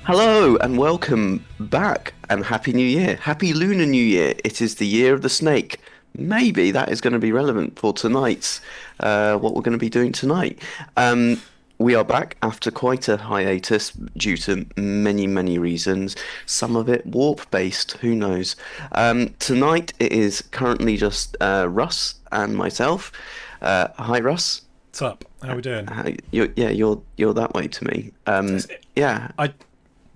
Hello and welcome back and Happy New Year. Happy Lunar New Year. It is the year of the snake. Maybe that is going to be relevant for tonight's what we're going to be doing tonight. We are back after quite a hiatus due to many reasons. Some of it warp based, who knows. Tonight it is currently just Russ and myself. Hi Russ. What's up? How we doing? You're that way to me. Yeah.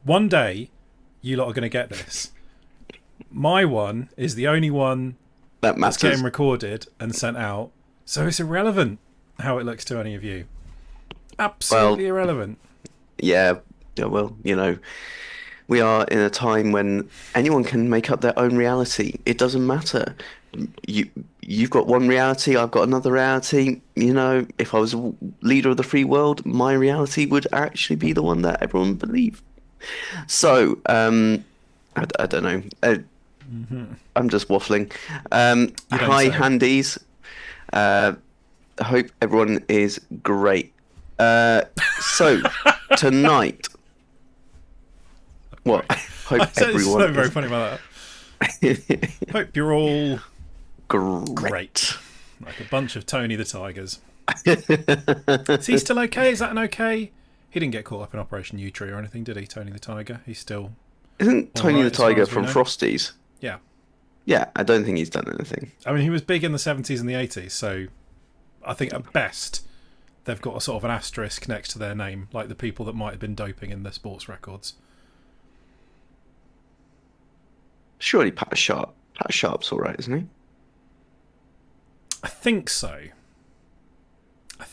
One day, you lot are going to get this. My one is the only one That that's matters. getting recorded and sent out, so it's irrelevant how it looks to any of you. Absolutely irrelevant. Yeah, well, we are in a time when anyone can make up their own reality. It doesn't matter. You've got one reality, I've got another reality. If I was a leader of the free world, my reality would actually be the one that everyone would believe. So, I don't know. I'm just waffling. You don't Hi, say. handies. I hope everyone is great. So tonight, what? I hope It's everyone not very is funny about that. Hope you're all great. great. Like a bunch of Tony the Tigers. Is he still okay? Is that an okay? He didn't get caught up in Operation U-Tree or anything, did he, Tony the Tiger? He's still... Isn't Tony the Alright, as far Tiger as we from know. Frosties? Yeah. Yeah, I don't think he's done anything. I mean, he was big in the 70s and the 80s, so I think at best they've got a sort of an asterisk next to their name, like the people that might have been doping in the sports records. Surely Pat Sharp. Pat Sharp's all right, isn't he? I think so.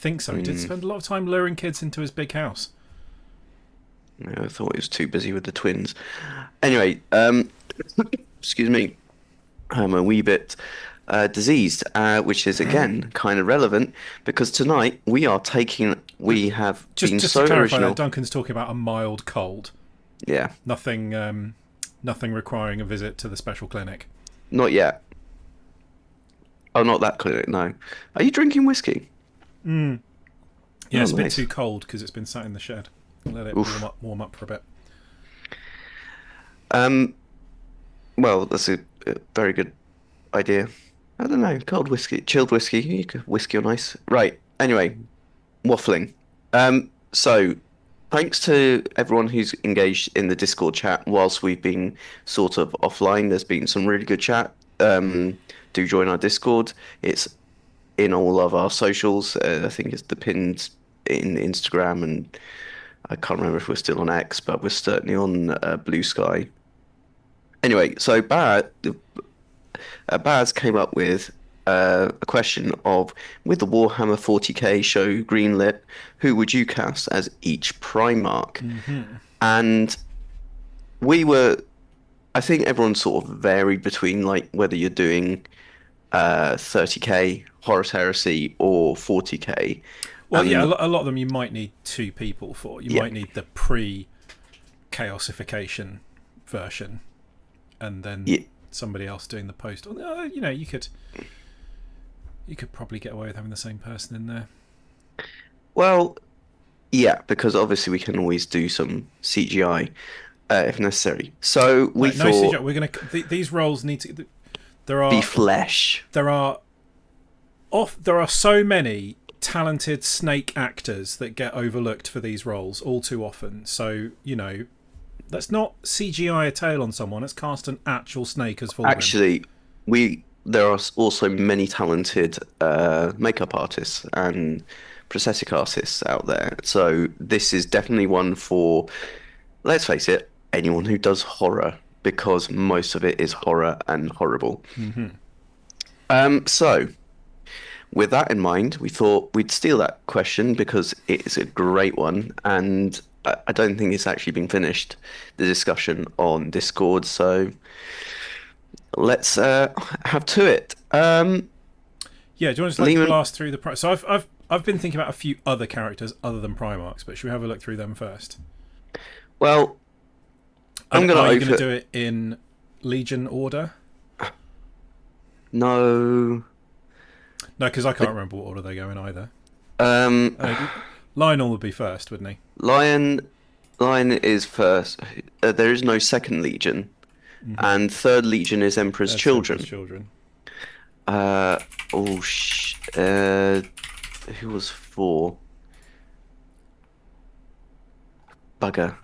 He did spend a lot of time luring kids into his big house. No, I thought he was too busy with the twins. Anyway, excuse me. I'm a wee bit diseased, which is again kind of relevant because tonight we have been Just so to clarify original. that, Duncan's talking about a mild cold. Yeah, Nothing requiring a visit to the special clinic. not yet. Oh, not that clinic. No. Are you drinking whiskey? Yeah, Oh, it's a bit nice. too cold because it's been sat in the shed. Let it Oof. warm up for a bit. Um. Well, that's a very good idea. I don't know. Cold whiskey, chilled whiskey. Whiskey on ice. Right. Anyway, waffling. So thanks to everyone who's engaged in the Discord chat whilst we've been sort of offline. There's been some really good chat. Do join our Discord. It's in all of our socials. I think it's the pinned in Instagram, and I can't remember if we're still on X, but we're certainly on Blue Sky. Anyway, so Baz came up with a question of, with the Warhammer 40k show greenlit, who would you cast as each Primarch? And I think everyone sort of varied between like whether you're doing 30k Horus Heresy or 40k. Well, yeah, a lot of them you might need two people for. You Yeah. might need the pre-chaosification version, and then Yeah. somebody else doing the post. You could probably get away with having the same person in there. Well, yeah, because obviously we can always do some CGI if necessary. So we No thought CGI. We're gonna. These roles need to. There are be flesh. there are so many talented snake actors that get overlooked for these roles all too often. So let's not CGI a tail on someone. Let's cast an actual snake as Fulgrim. Actually, there are also many talented makeup artists and prosthetic artists out there. So this is definitely one for, let's face it, anyone who does horror, because most of it is horror and horrible. So with that in mind, we thought we'd steal that question because it is a great one, and I don't think it's actually been finished, the discussion on Discord. So let's have to it. Yeah, do you want to just Lehman- blast through the? So I've been thinking about a few other characters other than Primarchs, but should we have a look through them first? Well, I'm gonna Are you going open. to do it in Legion order? No. No, because I can't remember what order they go in either. Um, Lionel would be first, wouldn't he? Lion. Lion is first. There is no second Legion, Mm-hmm. and third Legion is Emperor's That's Emperor's Children. Children. Uh oh who was four? Bugger.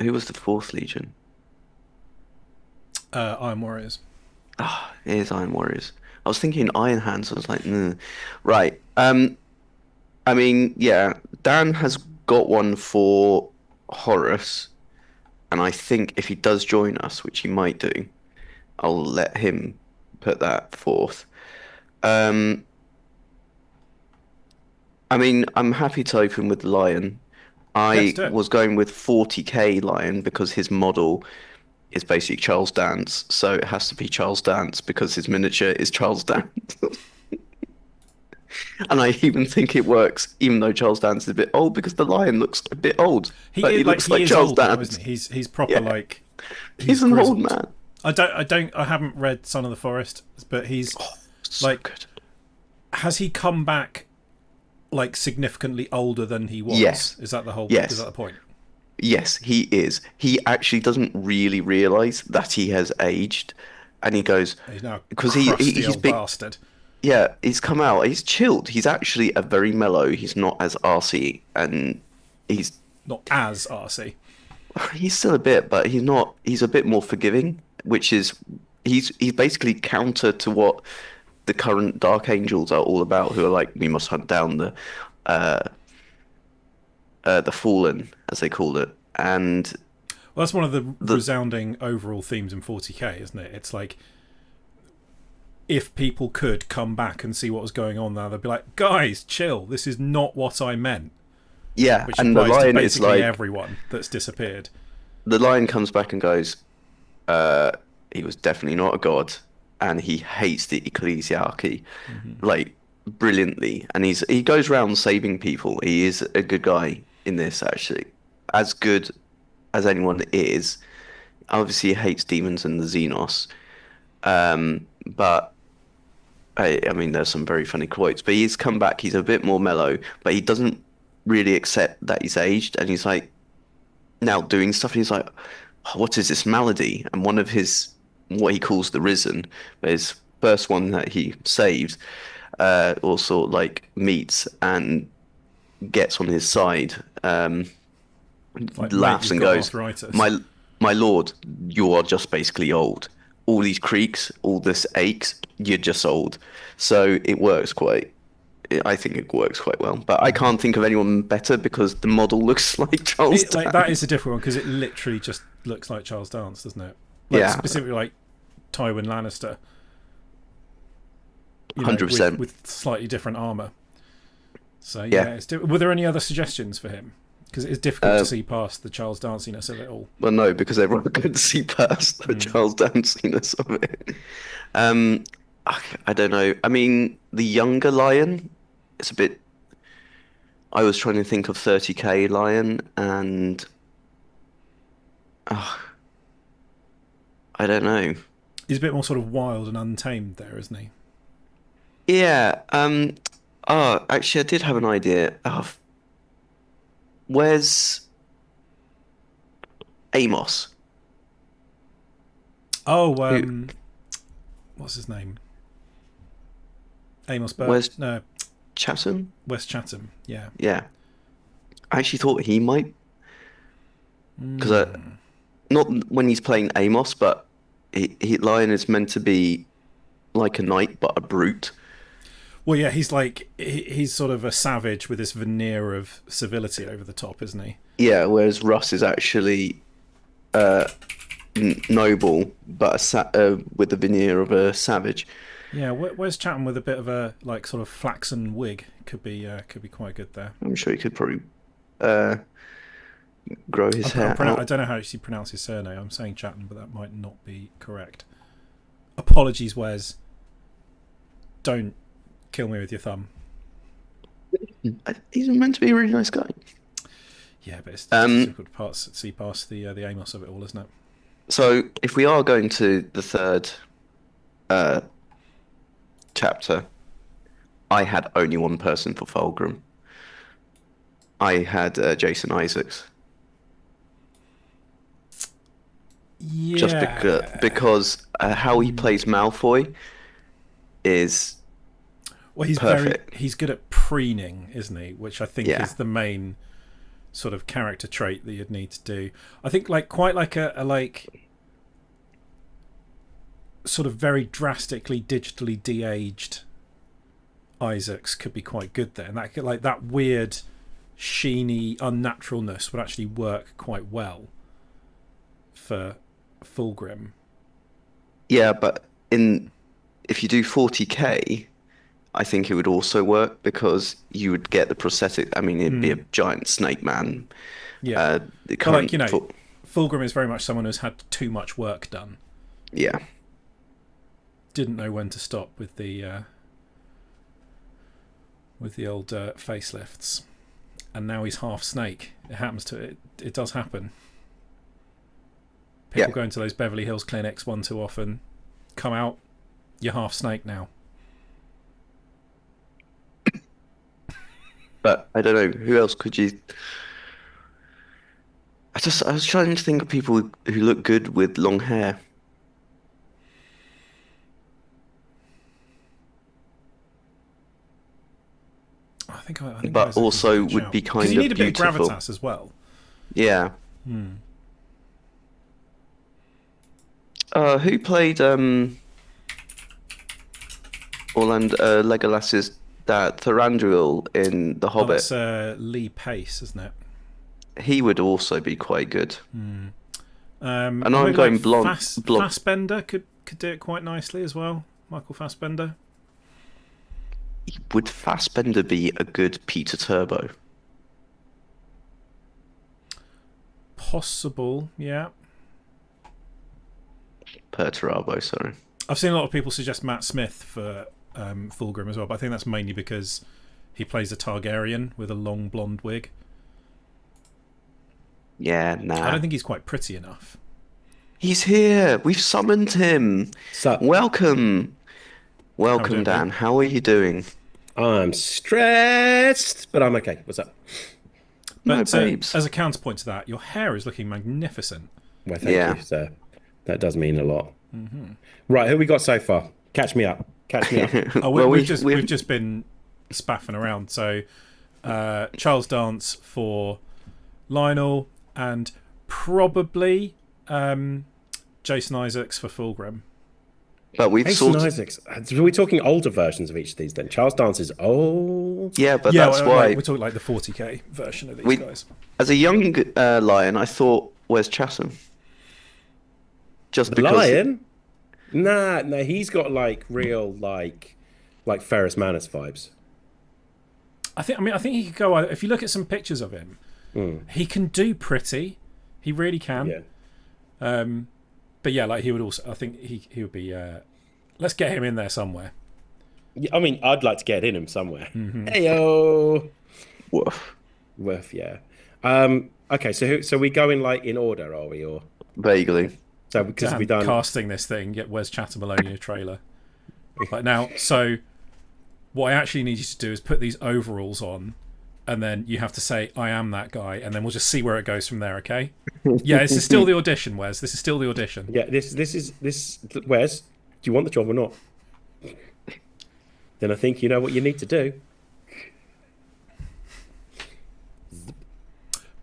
Who was the fourth Legion? Iron Warriors. Ah, it is Iron Warriors. I was thinking Iron Hands. I was like, right. I mean, yeah, Dan has got one for Horus, and I think if he does join us, which he might do, I'll let him put that forth. Um, I mean, I'm happy to open with Lion. Let's I do it. was going with 40k Lion because his model is basically Charles Dance, so it has to be Charles Dance because his miniature is Charles Dance. And I even think it works, even though Charles Dance is a bit old, because the lion looks a bit old, but he looks He like is Charles old now, isn't Dance. he? He's proper Yeah, like he's he's an old grizzled. man. I haven't read Son of the Forest, but he's Oh, so like, good. has he come back like significantly older than he was? Yes, Is that the whole? Is that yes, the point? yes, he is. He actually doesn't really realize that he has aged, and he goes He's now a because crusty he's old big. bastard. Yeah, he's come out. He's chilled. He's actually a very mellow. He's not as arsey, and he's Not as RC. he's still a bit, but he's not. He's a bit more forgiving, which is he's basically counter to what the current Dark Angels are all about, who are like, we must hunt down uh, the fallen, as they call it, and Well, that's one of the the resounding overall themes in 40k, isn't it? It's like if people could come back and see what was going on there, they'd be like, guys, chill. This is not what I meant. yeah, Which and the applies to lion is basically like everyone that's disappeared. the lion comes back and goes, uh, he was definitely not a god, and he hates the ecclesiarchy, Mm-hmm. like brilliantly, and he goes around saving people. He is a good guy in this, actually, as good as anyone is. Obviously, he hates demons and the Xenos, but I mean, there's some very funny quotes. But he's come back. He's a bit more mellow, but he doesn't really accept that he's aged, and he's like now doing stuff. And he's like, "Oh, what is this malady?" And one of his what he calls the Risen, his first one that he saves, also like meets and gets on his side, It's like, mate, laughs you've and got goes, arthritis. "My lord, you are just basically old. All these creaks, all this aches, you're just old." So it works quite. I think it works quite well, but I Mm-hmm. can't think of anyone better because the model looks like Charles Like that is Dance. a different one because it literally just looks like Charles Dance, doesn't it? Like Yeah, specifically like Tywin Lannister, you know, with 100%. slightly different armor. So Yeah. yeah, were there any other suggestions for him? Because it is difficult to Uh, see past the Charles Danciness of it all. well, no, because everyone could see past the Mm. Charles Danciness of it. Um, I don't know. I mean, the younger Lion, it's a bit. I was trying to think of 30k Lion, and uh, I don't know. He's a bit more sort of wild and untamed there, isn't he? Yeah. Oh, actually, I did have an idea. Oh, where's Amos? Oh, Who? what's his name? Amos Burke? Where's No, Chatham? West Chatham. Yeah. Yeah. I actually thought he might, because Mm. not when he's playing Amos, but Lion is meant to be like a knight, but a brute. Well, yeah, he's like he's sort of a savage with this veneer of civility over the top, isn't he? Yeah, whereas Russ is actually uh, n noble, but with the veneer of a savage. Yeah, where's Chatham with a bit of a like sort of flaxen wig? Could be quite good there. I'm sure he could probably uh, grow his hair I out. don't know how you pronounce his surname. I'm saying Chatham, but that might not be correct. Apologies, Wes. Don't kill me with your thumb. He's meant to be a really nice guy. Yeah, but it's Um, difficult to see past the Amos of it all, isn't it? so if we are going to the third uh, chapter, I had only one person for Fulgrim. I had Jason Isaacs just Yeah. because how he plays Malfoy is Well, perfect. he's good at preening, isn't he? Which I think Yeah, is the main sort of character trait that you'd need to do. I think like quite like a like sort of very drastically digitally de-aged Isaacs could be quite good there, and that like that weird sheeny unnaturalness would actually work quite well for Fulgrim. yeah, but in if you do 40K, I think it would also work because you would get the prosthetic. I mean, it'd be a Mm, giant snake man. yeah, The but like current foot, Fulgrim is very much someone who's had too much work done. yeah, Didn't know when to stop with the old facelifts, and now he's half snake. It happens to it. It does happen. yeah. People go into those Beverly Hills clinics one too often. Come out, you're half snake now. But I don't know who else could you. I was trying to think of people who look good with long hair, I think but Isaac is a also good would shout be because you kind need of a bit of beautiful. gravitas as well. Yeah. Hmm. Who played Orlando Legolas's dad, Thranduil in The Oh, that's Hobbit? Lee Pace, isn't it? He would also be quite good. And Or I'm maybe like going blonde. Fassbender could do it quite nicely as well. Michael Fassbender. Would Fassbender be a good Peter Turbo? Possible, yeah. Perturabo, sorry. I've seen a lot of people suggest Matt Smith for Fulgrim as well, but I think that's mainly because he plays a Targaryen with a long blonde wig. Yeah, I nah. don't think he's quite pretty enough. He's here. We've summoned him. So Welcome. How we Welcome, doing, mate? Dan. How are you doing? I'm stressed, but I'm okay. What's up? No, But babes. as a counterpoint to that, your hair is looking magnificent. Well, thank Yeah. you, sir. That does mean a lot. Right, who we got so far? Catch me up. Catch me up. Oh, Well, we've just been spaffing around. So Charles Dance for Lionel, and probably Jason Isaacs for Fulgrim. but we've Jason sort of, Isaacs. Are we talking older versions of each of these then? Charles Dance is old. yeah, but Yeah, that's well, why like, we're talking like the 40k version of these we, guys. as a young lion, I thought, where's Chatham? Just The because, Lion? Nah, no, he's got like real like Ferris Manus vibes. I think he could go. If you look at some pictures of him, he can do pretty. He really can. Yeah. But yeah, like he would also. I think he would be. Let's get him in there somewhere. Yeah, I mean, I'd like to get in him somewhere. Heyo. woof, Worth, yeah. Okay, so we go in like in order, are we? Or vaguely. so because Dan we done casting this thing. Get Where's Chatham Maloney in a trailer. Like now, so what I actually need you to do is put these overalls on, and then you have to say I am that guy, and then we'll just see where it goes from there. Okay? Yeah, this is still the audition, Wes. This is still the audition. yeah. This. Wes, do you want the job or not? Then I think you know what you need to do.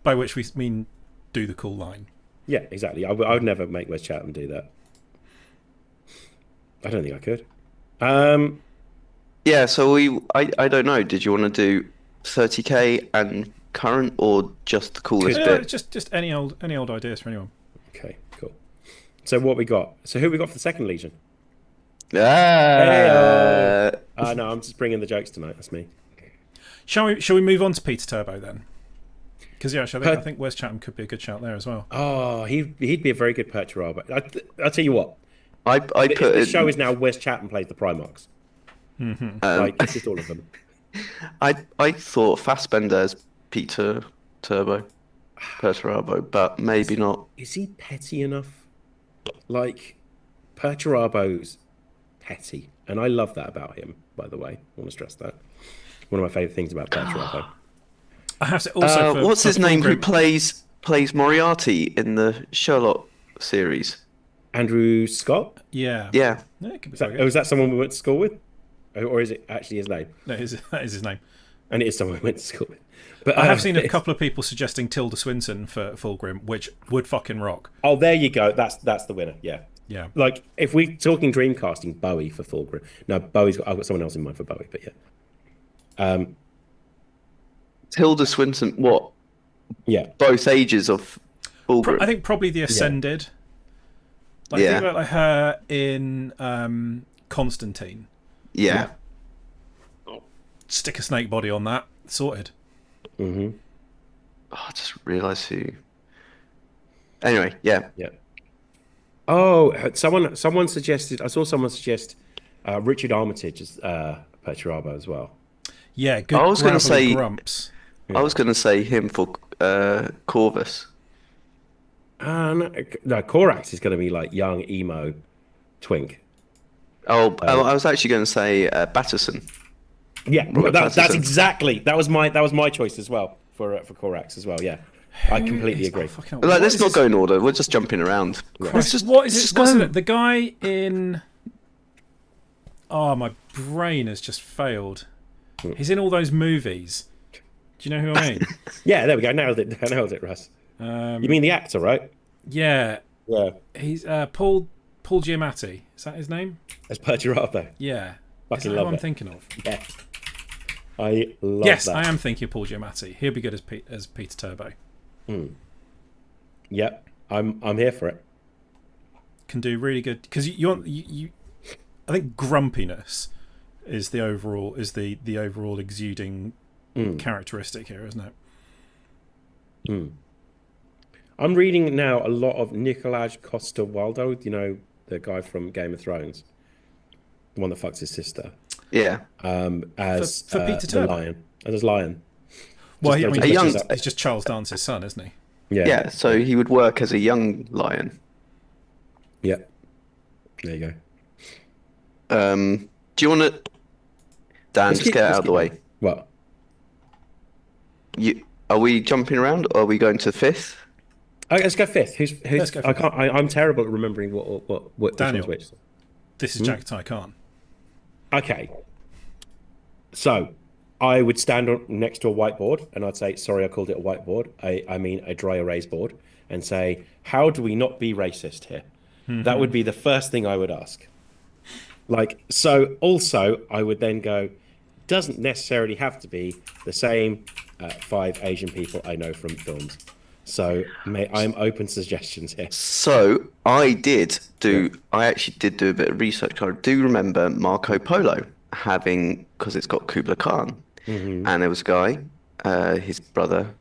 By which we mean do the cool line. Yeah, exactly. I would never make Wes Chatham do that. I don't think I could. Yeah, so I don't know. Did you want to do 30K and current or just the coolest Yeah, bit? just any old ideas for anyone. Okay, cool. So what we got? So who we got for the second Legion? Ah, No, I'm just bringing the jokes tonight. That's me. Shall we move on to Peter Turbo then? Because yeah, actually, I think Wes Chatham could be a good shout there as well. Oh, he'd be a very good Perturabo. I'll tell you what. I put The it. show is now Wes Chatham plays the Primarchs. Like it's just all of them. I thought Fassbender as Peter Perturabo, but maybe not. Is he petty enough? Like Perturabo's petty, and I love that about him. By the way, I want to stress that. One of my favorite things about Perturabo. I have to also what's his name? Who Fulgrim, plays Moriarty in the Sherlock series? Andrew Scott. yeah. Yeah. Yeah, it could be Is that, quite good. is that someone we went to school with, or is it actually his name? No, that is his name. And it is someone we went to school with. But I have seen a couple of people suggesting Tilda Swinton for Fulgrim, which would fucking rock. Oh, there you go. That's the winner. Yeah. Yeah. Like if we're talking Dreamcasting, Bowie for Fulgrim. No, I've got someone else in mind for Bowie, but yeah. Tilda Swinton. What? Yeah. Both ages of Fulgrim. I think probably the Ascended. Like, Yeah. think about like her in Constantine. Yeah. Stick a snake body on that. Sorted. Oh, I just realised who. Anyway, yeah. Yeah. Oh, someone suggested. I saw someone suggest Richard Armitage as Perturabo as well. Yeah, good. I was gonna gravelly say- grumps. I was going to say him for Corvus. No, Korax is going to be like young emo twink. Oh, I was actually going to say Batterson. Yeah, Robert that's Pattinson. exactly that was my choice as well for Korax as well. Yeah, I completely agree. Fucking hell, Like, what let's is not this- go in order. We're just jumping around. Let's just, What is just it? What's go. it? The guy in. Oh, my brain has just failed. He's in all those movies. Do you know who I mean? Yeah, there we go. Nailed it. Nailed it, Russ. You mean the actor, right? Yeah, Yeah, he's Paul Giamatti. Is that his name? as Perturabo. Yeah. Fucking Is that love who I'm it. thinking of? Yeah, I love Yes, that. I am thinking of Paul Giamatti. He'll be good as Peter Turbo. Yep, I'm here for it. Can do really good because you I think grumpiness is the overall exuding characteristic here, isn't it? I'm reading now a lot of Nicolaj Coster-Waldau. You know, the guy from Game of Thrones, the one that fucks his sister. Yeah. As For Peter the Turbo? lion, as lion. Well, Just- I mean, just- he's, young- just, he's just Charles Dance's son, isn't he? Yeah, so he would work as a young lion. Yeah. There you go. Do you want to... Dan, Let's just keep- get it let's out of the keep way. going. What? Are we jumping around or are we going to fifth? Okay, let's go fifth. Who's Let's go I fifth. can't. I'm terrible at remembering what which Daniel. one's which. This is Jagatai Khan. Okay. So, I would stand next to a whiteboard and I'd say, sorry, I called it a whiteboard. I mean a dry erase board, and say, how do we not be racist here? That would be the first thing I would ask. Like, so also I would then go, doesn't necessarily have to be the same 5 Asian people I know from films. So I'm open to suggestions here. So I actually did do a bit of research. I do remember Marco Polo having, because it's got Kubla Khan, and there was a guy, his brother,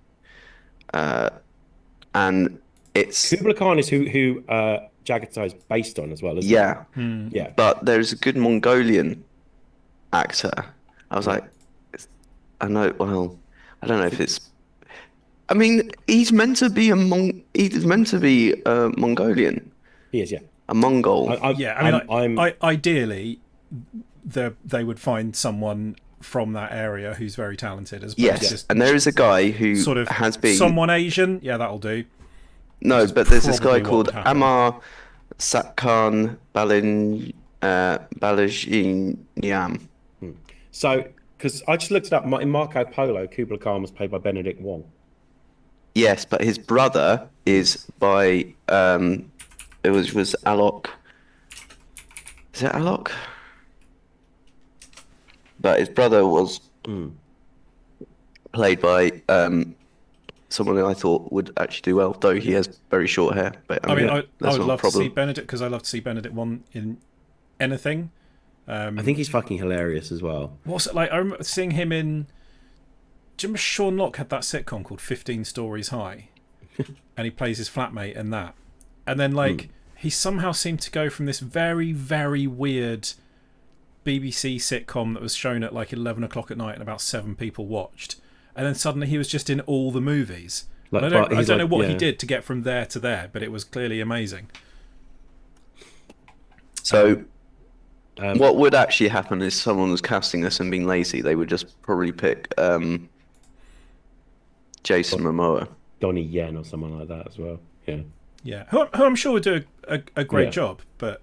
and it's Kubla Khan is who Jagatai is based on as well, isn't yeah, it? Yeah. but there's a good Mongolian actor. I was like, I know. Well, I don't know if it's. I mean, he's meant to be he's meant to be Mongolian, He is, yeah. a Mongol. Yeah, I mean, ideally, they would find someone from that area who's very talented. As opposed to Yes, just and there is a guy who sort of has been someone Asian. Yeah, that'll do. no, but there's this guy probably what called would happen. Amar Satkan Balajinyam. So, because I just looked it up, in Marco Polo, Kubla Khan was played by Benedict Wong. Yes, but his brother is by it was Alok. Is it Alok? But his brother was played by someone who I thought would actually do well, though he has very short hair. But I mean, I that's would not a love to see problem. Benedict because I love to see Benedict one in anything. I think he's fucking hilarious as well. What's it like? I remember seeing him in. Do you remember Sean Locke had that sitcom called 15 Stories High? And he plays his flatmate in that. And then, like, he somehow seemed to go from this very, very weird BBC sitcom that was shown at like 11 o'clock at night and about 7 people watched. And then suddenly he was just in all the movies. Like, And I but he's don't know like- what he yeah. did to get from there to there, but it was clearly amazing. So, what would actually happen is someone was casting this and being lazy. They would just probably pick Jason Momoa. Donnie Yen or someone like that as well. Yeah. Yeah, who I'm sure would do a great Yeah. job, but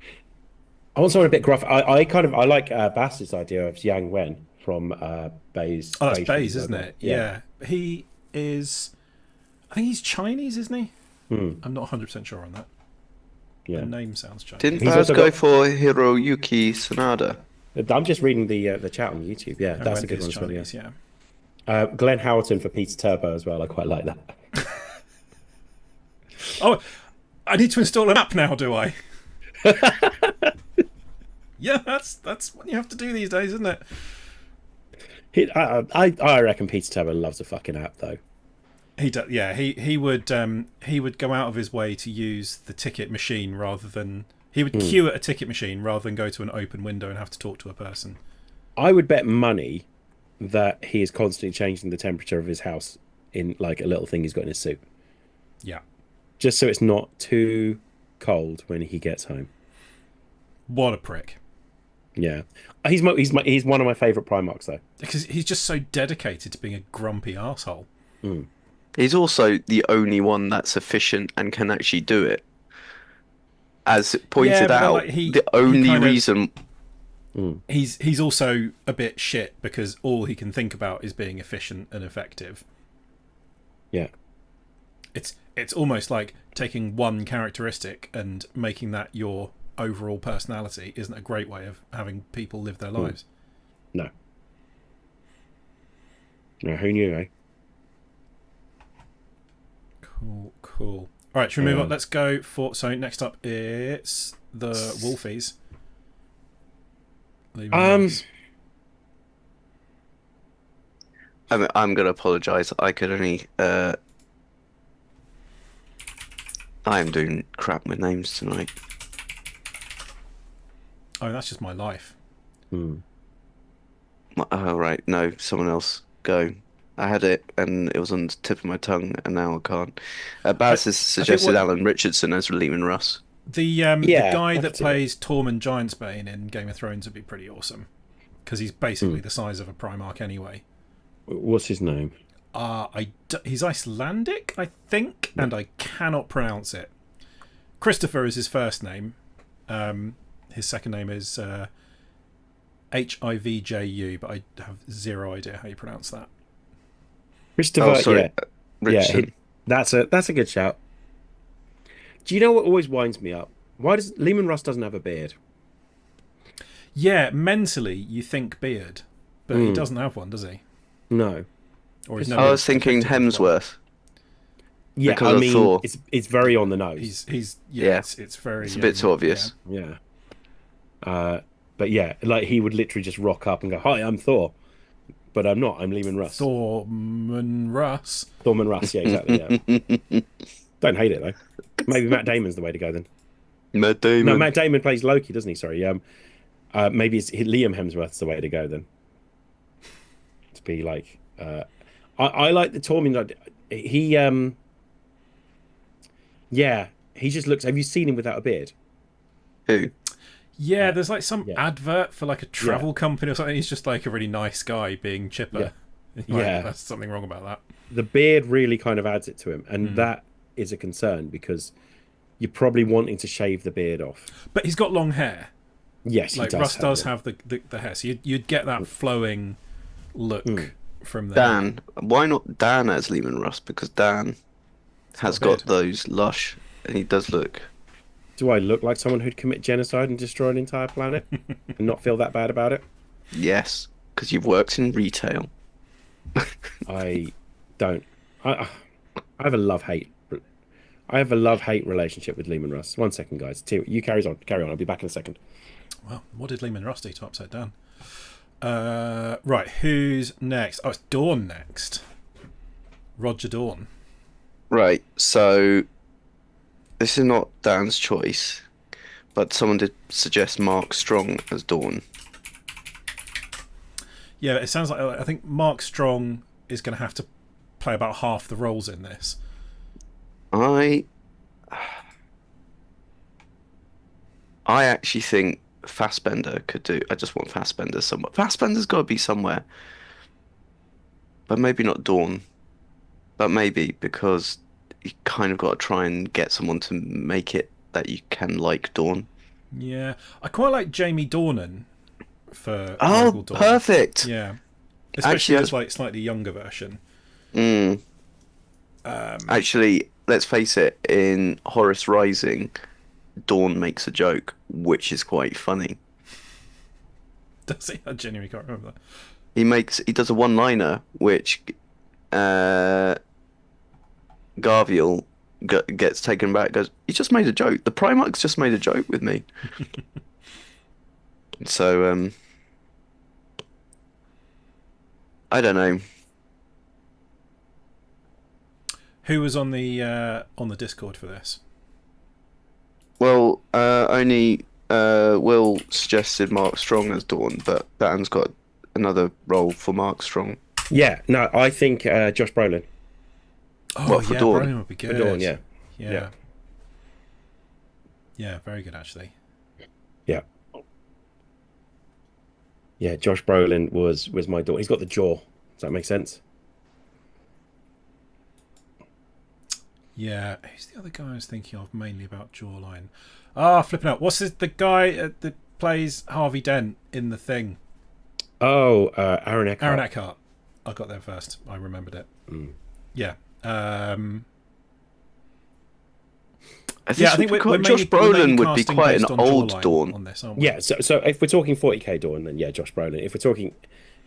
I want someone a bit gruff. I like Bass's idea of Yang Wen from Bay's. oh, that's Bay's Baze, film. isn't it? Yeah. He is. I think he's Chinese, isn't he? I'm not 100% sure on that. Yeah. The name sounds Chinese. Didn't He's Baz also go got- for Hiroyuki Sanada? I'm just reading the chat on YouTube. Yeah, And that's a Wendy good is one as well. Chinese, Yeah. yeah. Glenn Howerton for Peter Turbo as well. I quite like that. Oh, I need to install an app now, do I? Yeah, that's what you have to do these days, isn't it? I reckon Peter Turbo loves a fucking app though. He does, yeah. He would go out of his way to use the ticket machine rather than he would queue at a ticket machine rather than go to an open window and have to talk to a person. I would bet money that he is constantly changing the temperature of his house in like a little thing he's got in his suit, Yeah. just so it's not too cold when he gets home. What a prick. Yeah, he's one of my favorite Primarchs though. Because he's just so dedicated to being a grumpy asshole. He's also the only one that's efficient and can actually do it. As pointed Yeah, but out, like, he the only kind of- reason. He's also a bit shit because all he can think about is being efficient and effective. Yeah, It's almost like taking one characteristic and making that your overall personality isn't a great way of having people live their lives. no, who knew, eh? Cool. All right, should we move on? Let's go for. So next up, it's the Wolfies. I'm gonna apologise. I could only. I am doing crap with names tonight. Oh, that's just my life. Oh right, no, someone else go. I had it and it was on the tip of my tongue, and now I can't. Baz has suggested what- Alan Richardson as Lehman Russ. The Yeah, guy I that could see plays Tormund Giantsbane in Game of Thrones would be pretty awesome because he's basically the size of a Primarch anyway. What's his name? He's Icelandic, I think, and I cannot pronounce it. Christopher is his first name. His second name is Hivju, but I have zero idea how you pronounce that. Christopher. Oh, sorry, Yeah, Richardson. that's a good shout. Do you know what always winds me up? Why does Lehman Russ doesn't have a beard? Yeah, mentally you think beard, but he doesn't have one, does he? No. Or he's I never was thinking depicted with one. Hemsworth. Yeah, Because I of mean, Thor. it's very on the nose. He's Yeah. It's very. It's a bit too obvious. Yeah. But yeah, like he would literally just rock up and go, "Hi, I'm Thor," but I'm not. I'm Lehman Russ. Thorman Russ. Thorman Russ. Yeah, exactly. Yeah. Don't hate it though. Maybe Matt Damon's the way to go then. Matt Damon. No, Matt Damon plays Loki, doesn't he? Sorry. Maybe it's Liam Hemsworth's the way to go then. To be like, I like the Tormund. He yeah, he just looks. Have you seen him without a beard? Who? Yeah, there's like some Yeah. advert for like a travel company or something. He's just like a really nice guy being chipper. Yeah. Like, Yeah. There's something wrong about that. The beard really kind of adds it to him, and that is a concern because you're probably wanting to shave the beard off. But he's got long hair. Yes, Like he does Russ does it. have the hair, so you'd get that flowing look from the Dan. Why not Dan as Lehman Russ? Because Dan has got a got those lush, and he does look. Do I look like someone who'd commit genocide and destroy an entire planet and not feel that bad about it? Yes, because you've worked in retail. I don't. I have a love-hate. I have a love-hate relationship with Lehman Russ. 1 second, guys. You carry on. I'll be back in a second. Well, what did Lehman Russ do to upset Dan? Right, who's next? Oh, it's Dawn next. Roger Dawn. Right, so this is not Dan's choice, but someone did suggest Mark Strong as Dawn. Yeah, it sounds like I think Mark Strong is going to have to play about half the roles in this. I actually think Fassbender could do. I just want Fassbender somewhere. Fassbender's got to be somewhere, but maybe not Dawn. but maybe because you kind of got to try and get someone to make it that you can like Dawn. Yeah, I quite like Jamie Dornan for Oh, Rogal Dawn. perfect. Yeah, Actually, especially as like slightly younger version. Mm, actually, let's face it, in Horus Rising, Dawn makes a joke, which is quite funny. Does he? I genuinely can't remember that. He does a one-liner which Garviel gets taken back. Goes, he just made a joke. The Primarch's just made a joke with me. So I don't know. Who was on the Discord for this? Well, only Will suggested Mark Strong as Dawn, but Dan's got another role for Mark Strong. Yeah, no, I think Josh Brolin. Oh, What, for yeah, Dawn? Brolin would be good. For Dawn, yeah. Yeah. Yeah. Yeah, very good actually. Yeah. Yeah, Josh Brolin was my Dawn. He's got the jaw. Does that make sense? Yeah, who's the other guy I was thinking of mainly about jawline? Ah, flipping out. What's the guy that plays Harvey Dent in The Thing? Oh, Aaron Eckhart. Aaron Eckhart. I got there first. I remembered it. Yeah. I Yeah, I think we're Josh mainly, we're mainly Brolin would be casting quite an based on old jawline Dawn. on this, aren't we? Yeah, so if we're talking 40k Dawn, then yeah, Josh Brolin. If we're talking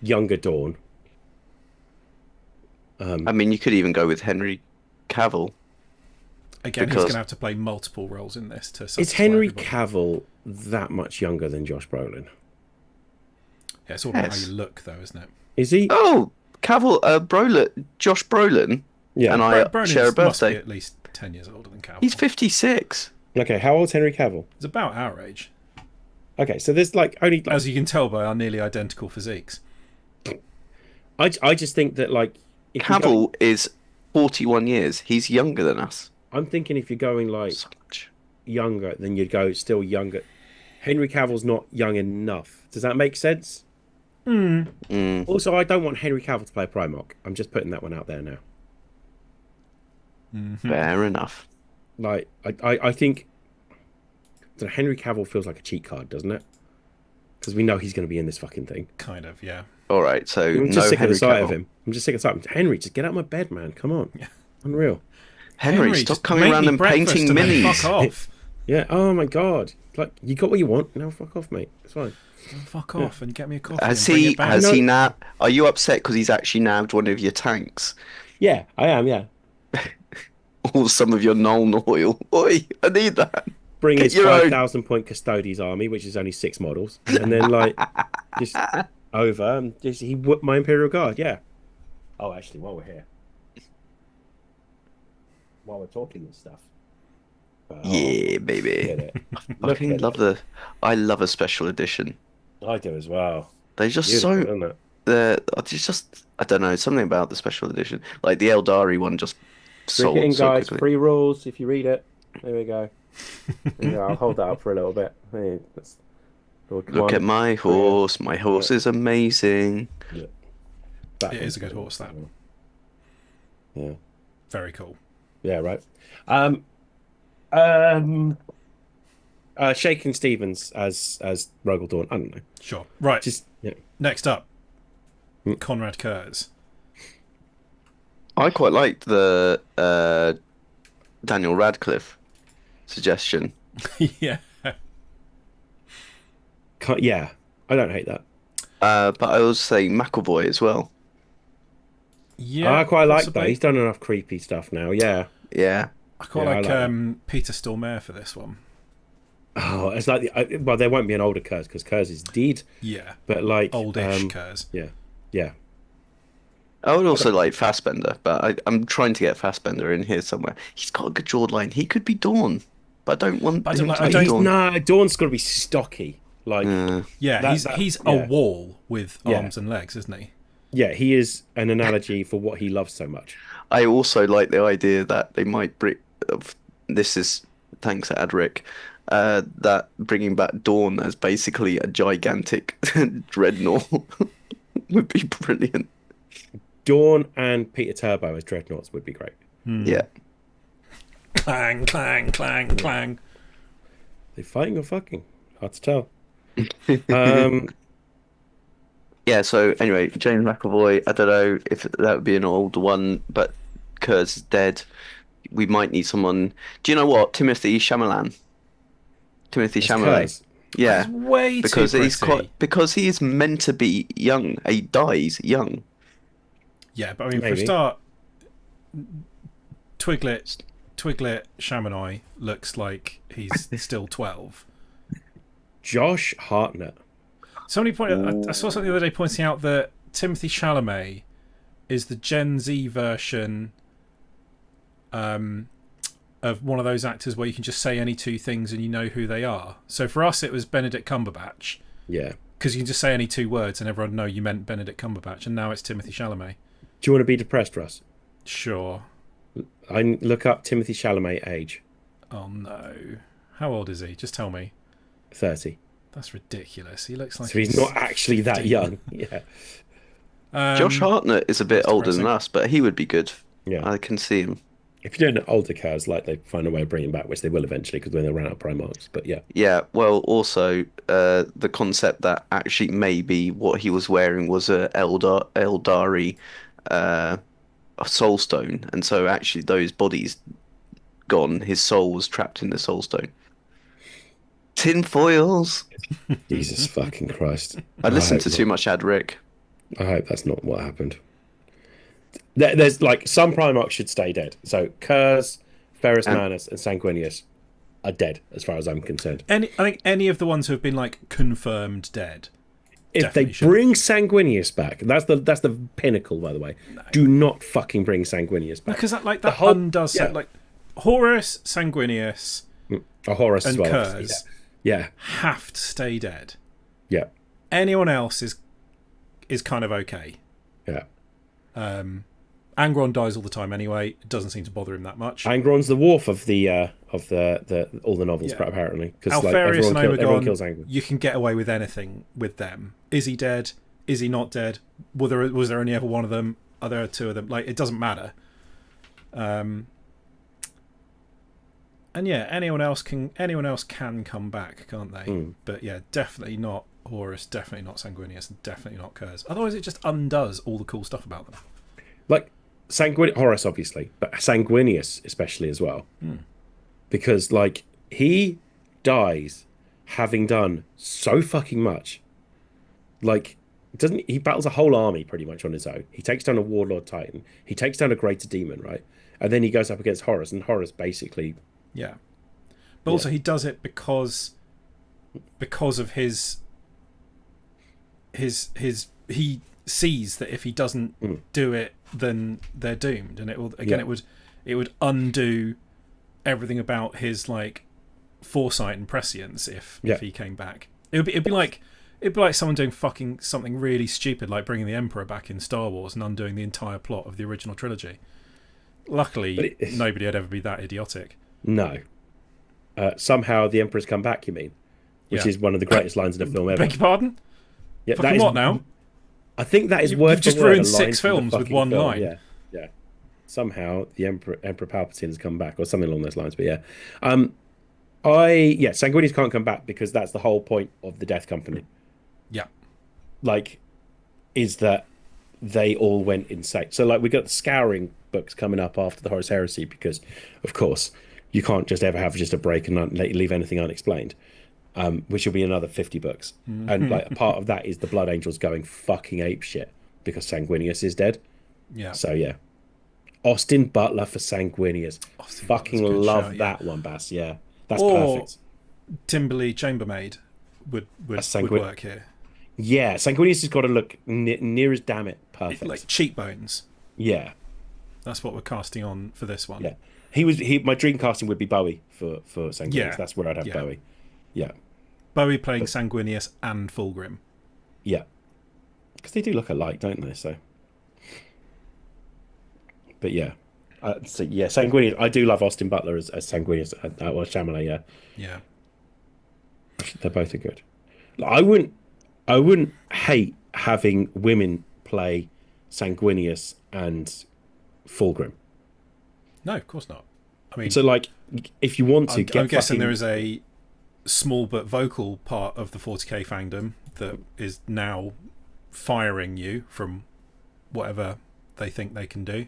younger Dawn, I mean, you could even go with Henry Cavill. Again, he's because- going to have to play multiple roles in this to is satisfy Henry everybody. Cavill that much younger than Josh Brolin? Yeah, it's all about Yes. how you look, though, isn't it? Is he? Oh, Cavill, Josh Brolin, Yeah. and I Brolin share a must be birthday. at least 10 years older than Cavill. He's 56. Okay, how old's Henry Cavill? He's about our age, Okay, so there's like only. as you can tell by our nearly identical physiques. I just think that like if you're going- Cavill is 41 years. He's younger than us. I'm thinking if you're going like So much. younger, then you'd go still younger. Henry Cavill's not young enough. Does that make sense? Also, I don't want Henry Cavill to play Primarch. I'm just putting that one out there now. Fair enough. Like, I think so Henry Cavill feels like a cheat card, doesn't it? Because we know he's going to be in this fucking thing. Kind of, yeah. All right, so I'm just no sick of Henry the sight of Cavill. him. I'm just sick of the sight of him. Henry, just get out of my bed, man. Come on. Yeah. Unreal. Henry, stop just coming make around me and breakfast painting and then minis. Fuck off. Yeah. Oh my god. Like you got what you want. Now fuck off, mate. It's fine. Fuck off and get me a coffee. Has and bring he? it back. Has No. he now? Are you upset because he's actually nabbed one of your tanks Yeah, I am. Yeah. or some of your Nuln oil? Oi, I need that. Bring Get his your own. 5,000 point Custodes army, which is only 6 models, and then like just over. And just he whooped my Imperial Guard. Yeah. Oh, actually, while we're here, while we're talking and stuff. Yeah, baby. Get it. I Look fucking at love it. I love a special edition. I do as well. They're just Beautiful, so. isn't it? It's just. I don't know. Something about the special edition, like the Eldari one, just sold Cricketing so guides, quickly. free rules. If you read it, there we go. Yeah, I'll hold that up for a little bit. Hey, that's... Lord Look at Command. my horse. My horse is amazing. That It is a one's good horse, that. Yeah. Very cool. Yeah, right. Shaking Stevens as Rogal Dawn. I don't know. Sure. Right. Just yeah. Next up, Conrad Kurz. I quite liked the Daniel Radcliffe suggestion. Yeah. Yeah, I don't hate that. But I also say McAvoy as well. Yeah. I quite like that. possibly. He's done enough creepy stuff now. Yeah. Yeah. I quite Yeah, I like, like Peter Stormare for this one. Oh, it's like well, there won't be an older Kurz because Kurz is dead. Yeah. But like Oldish Kurz. yeah. I would also like Fassbender, but I'm trying to get Fassbender in here somewhere. He's got a good jawline. He could be Dawn, but I don't want I don't him like- to I be don't- Dawn. No, Dawn's got to be stocky. Like Yeah, he's a yeah. wall with Yeah. arms and legs, isn't he? yeah, he is an analogy for what he loves so much. I also like the idea that they might bring. This is thanks to Adric. That bringing back Dawn as basically a gigantic dreadnought would be brilliant. Dawn and Peter Turbo as Dreadnoughts would be great. Yeah. Clang, clang, clang, clang. They fighting or fucking? Hard to tell. Um, Yeah, so anyway, James McAvoy, I don't know if that would be an old one, but Kurz is dead. We might need someone. Do you know what? Timothy Chalamet. Timothy as Chalamet. Kurz. Yeah, He's way because too he's pretty. because he is meant to be young. He dies young. Yeah, but I mean, for a Maybe. start, Twiglet Chamonix looks like he's still 12. Josh Hartnett. Somebody pointed. I saw something the other day pointing out that Timothy Chalamet is the Gen Z version of one of those actors where you can just say any two things and you know who they are. So for us, it was Benedict Cumberbatch Yeah. because you can just say any two words and everyone know you meant Benedict Cumberbatch. And now it's Timothy Chalamet. Do you want to be depressed, Russ? Sure. I look up Timothy Chalamet age. Oh no. How old is he? Just tell me. 30. That's ridiculous. He looks like So he's not actually that 15. young. Yeah. Josh Hartnett is a bit that's older than depressing. us, but he would be good. Yeah. I can see him. If you don't know older cars, like they find a way of bringing back, which they will eventually because when they run out of Primarchs. But yeah. Yeah, well, also the concept that actually maybe what he was wearing was a Eldari a soul stone, and so actually those bodies gone, his soul was trapped in the soul stone. Tin foils. Jesus fucking Christ. I listened hope to too not. much Ad Rick. I hope that's not what happened. There's like some Primarchs should stay dead. So Kurz, Ferrus And- Manus, and Sanguinius are dead as far as I'm concerned. I think any of the ones who have been like confirmed dead. If Definitely they should. bring Sanguinius back, that's the pinnacle, by the way. Do not fucking bring Sanguinius back. Because that whole- undoes yeah. like Horus, Sanguinius Or Horus as and well. Kurz obviously. Yeah. have to stay dead. Yeah. Anyone else is kind of okay. Yeah. Angron dies all the time anyway. It doesn't seem to bother him that much. Angron's the Worf of the all the novels, Yeah. apparently. Because Alfarius and everyone kills Omegon, Angron. you can get away with anything with them. Is he dead? Is he not dead? Was there only ever one of them? Are there two of them? Like, it doesn't matter. And yeah, anyone else can come back, can't they? But yeah, definitely not Horus, definitely not Sanguinius, and definitely not Kurz. Otherwise, it just undoes all the cool stuff about them. Like Horus, obviously, but Sanguinius especially as well, because like he dies having done so fucking much. Like, doesn't he battles a whole army pretty much on his own? He takes down a warlord titan. He takes down a greater demon, right? And then he goes up against Horus, and Horus basically, Yeah, but also he does it because of his he sees that if he doesn't do it, then they're doomed, and it would undo everything about his like foresight and prescience if he came back. It'd be like someone doing fucking something really stupid, like bringing the Emperor back in Star Wars and undoing the entire plot of the original trilogy. Luckily, nobody would ever be that idiotic. no. Somehow the Emperor's come back. You mean? Which Yeah. is one of the greatest lines in a film ever. Beg your pardon? Yeah, Fucking what now? I think that is You've word just for word ruined a line 6 from the films with fucking one film. line. Yeah, yeah. Somehow the Emperor Palpatine has come back, or something along those lines. But yeah, Sanguinius can't come back because that's the whole point of the Death Company. Yeah. Like, is that they all went insane. So like we got the Scouring books coming up after the Horus Heresy because, of course, you can't just ever have just a break and leave anything unexplained. Which will be another 50 books. And like a part of that is the Blood Angels going fucking apeshit because Sanguinius is dead. Yeah. So yeah. Austin Butler for Sanguinius. Fucking Butler's a good love shout, yeah. that one, Bass. Yeah. That's Or perfect. Timberly Chambermaid would work here. Yeah, Sanguinius has got to look near as damn it perfect. Like cheekbones. Yeah. That's what we're casting on for this one. Yeah. My dream casting would be Bowie for Sanguinius. Yeah. That's where I'd have Yeah. Bowie. Yeah. Bowie playing Sanguinius and Fulgrim. Yeah. Because they do look alike, don't they? So. But yeah. Sanguinius. I do love Austin Butler as Sanguinius. Or Chalamet, yeah. Yeah. They're both are good. I wouldn't hate having women play Sanguinius, and Fulgrim. No, of course not. I mean, So, like, if you want to I'm get guessing fucking... there is a small but vocal part of the 40k fandom that is now firing you from whatever they think they can do.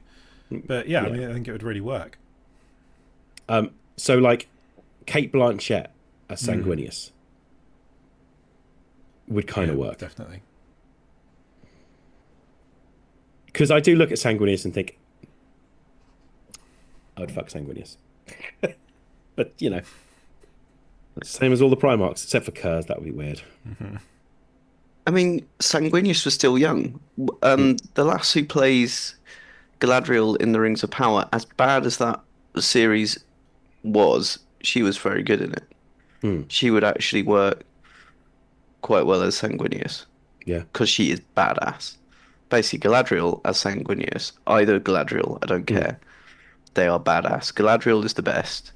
But yeah, I mean, I think it would really work. So, like, Kate Blanchett as Sanguinius would kind of Yeah, work. definitely. Because I do look at Sanguinius and think, I would fuck Sanguinius. But, you know, same as all the Primarchs, except for Kurz, that would be weird. I mean, Sanguinius was still young. The lass who plays Galadriel in the Rings of Power, as bad as that series was, she was very good in it. She would actually work quite well as Sanguinius Yeah. because she is badass. Basically, Galadriel as Sanguinius, either Galadriel, I don't care. They are badass. Galadriel is the best.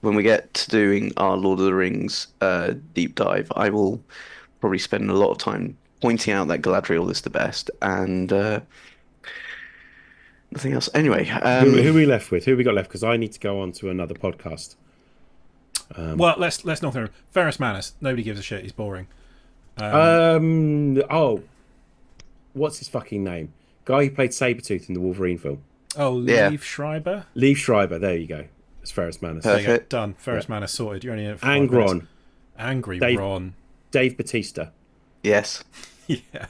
When we get to doing our Lord of the Rings deep dive, I will probably spend a lot of time pointing out that Galadriel is the best and nothing else. Anyway, Who are we left with? Who have we got left? Because I need to go on to another podcast. Well, let's not throw Ferrus Manus. Nobody gives a shit. He's boring. Oh, what's his fucking name? Guy who played Sabretooth in the Wolverine film. Oh, Yeah. Liev Schreiber. Liev Schreiber. There you go. It's Ferrus Manus. There you go. Perfect. Done. Ferrus Manus sorted. You're only in it for 5 minutes. Angron. Angry Dave- Ron. Dave Batista. yes. Yeah.